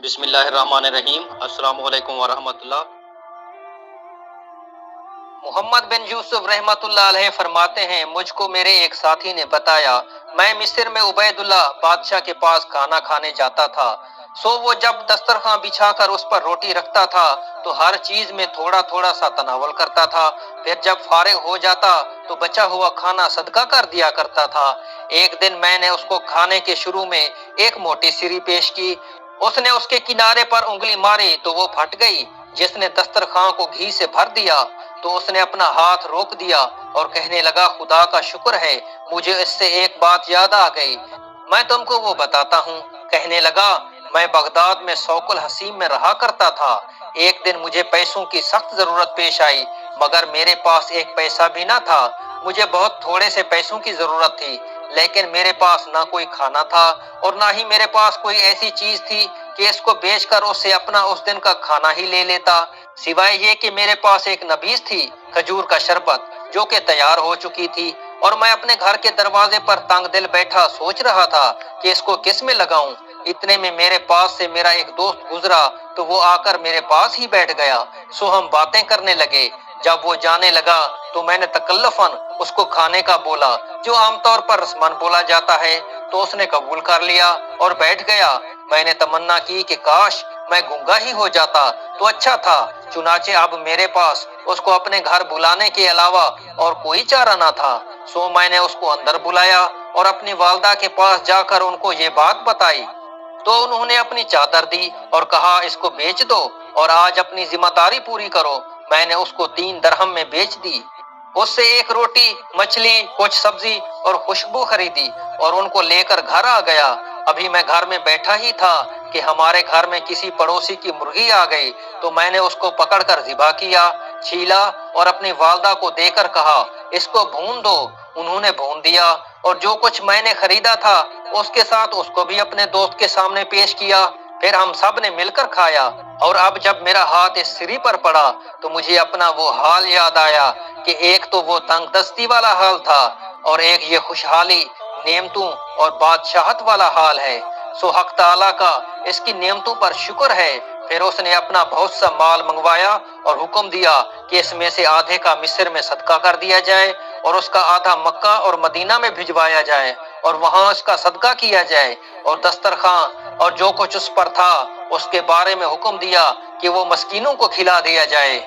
بسم اللہ الرحمن الرحیم۔ السلام علیکم ورحمۃ اللہ۔ محمد بن یوسف رحمۃ اللہ علیہ فرماتے ہیں، مجھ کو میرے ایک ساتھی نے بتایا، میں مصر میں عبید اللہ بادشاہ کے پاس کھانا کھانے جاتا تھا۔ وہ جب دسترخوان بچھا کر اس پر روٹی رکھتا تھا تو ہر چیز میں تھوڑا تھوڑا سا تناول کرتا تھا، پھر جب فارغ ہو جاتا تو بچا ہوا کھانا صدقہ کر دیا کرتا تھا۔ ایک دن میں نے اس کو کھانے کے شروع میں ایک موٹی سری پیش کی۔ اس نے اس کے کنارے پر انگلی ماری تو وہ پھٹ گئی۔ جس نے دسترخوان کو گھی سے بھر دیا تو اس نے اپنا ہاتھ روک دیا اور کہنے لگا، خدا کا شکر ہے، مجھے اس سے ایک بات یاد آ گئی، میں تم کو وہ بتاتا ہوں۔ کہنے لگا، میں بغداد میں سوق الحسین میں رہا کرتا تھا۔ ایک دن مجھے پیسوں کی سخت ضرورت پیش آئی، مگر میرے پاس ایک پیسہ بھی نہ تھا۔ مجھے بہت تھوڑے سے پیسوں کی ضرورت تھی، لیکن میرے پاس نہ کوئی کھانا تھا اور نہ ہی میرے پاس کوئی ایسی چیز تھی کہ اس کو بیچ کر اس سے اپنا اس دن کا کھانا ہی لے لیتا، سوائے یہ کہ میرے پاس ایک نبیذ تھی، کھجور کا شربت، جو کہ تیار ہو چکی تھی، اور میں اپنے گھر کے دروازے پر تنگ دل بیٹھا سوچ رہا تھا کہ اس کو کس میں لگاؤں۔ اتنے میں میرے پاس سے میرا ایک دوست گزرا تو وہ آ کر میرے پاس ہی بیٹھ گیا۔ ہم باتیں کرنے لگے۔ جب وہ جانے لگا تو میں نے تکلفاً اس کو کھانے کا بولا، جو عام طور پر رسماً بولا جاتا ہے، تو اس نے قبول کر لیا اور بیٹھ گیا۔ میں نے تمنا کی کہ کاش میں گونگا ہی ہو جاتا تو اچھا تھا، چنانچہ اب میرے پاس اس کو اپنے گھر بلانے کے علاوہ اور کوئی چارہ نہ تھا۔ میں نے اس کو اندر بلایا اور اپنی والدہ کے پاس جا کر ان کو یہ بات بتائی، تو انہوں نے اپنی چادر دی اور کہا، اس کو بیچ دو اور آج اپنی ذمہ داری پوری کرو۔ میں نے اس کو 3 درہم میں بیچ دی۔ اس سے ایک روٹی، مچھلی، کچھ سبزی اور خوشبو خریدی اور ان کو لے کر گھر آ گیا۔ ابھی میں گھر میں بیٹھا ہی تھا کہ ہمارے گھر میں کسی پڑوسی کی مرغی آ گئی، تو میں نے اس کو پکڑ کر ذبح کیا، چھیلا اور اپنی والدہ کو دے کر کہا، اس کو بھون دو۔ انہوں نے بھون دیا اور جو کچھ میں نے خریدا تھا اس کے ساتھ اس کو بھی اپنے دوست کے سامنے پیش کیا۔ پھر ہم سب نے مل کر کھایا، اور اب جب میرا ہاتھ اس سری پر پڑا تو مجھے اپنا وہ حال یاد آیا کہ ایک تو وہ تنگ دستی والا حال تھا اور ایک یہ خوشحالی، نعمتوں اور بادشاہت والا حال ہے۔ حق تعالیٰ کا اس کی نعمتوں پر شکر ہے۔ پھر اس نے اپنا بہت سا مال منگوایا اور حکم دیا کہ اس میں سے آدھے کا مصر میں صدقہ کر دیا جائے اور اس کا آدھا مکہ اور مدینہ میں بھجوایا جائے اور وہاں اس کا صدقہ کیا جائے، اور دسترخوان اور جو کچھ اس پر تھا اس کے بارے میں حکم دیا کہ وہ مسکینوں کو کھلا دیا جائے۔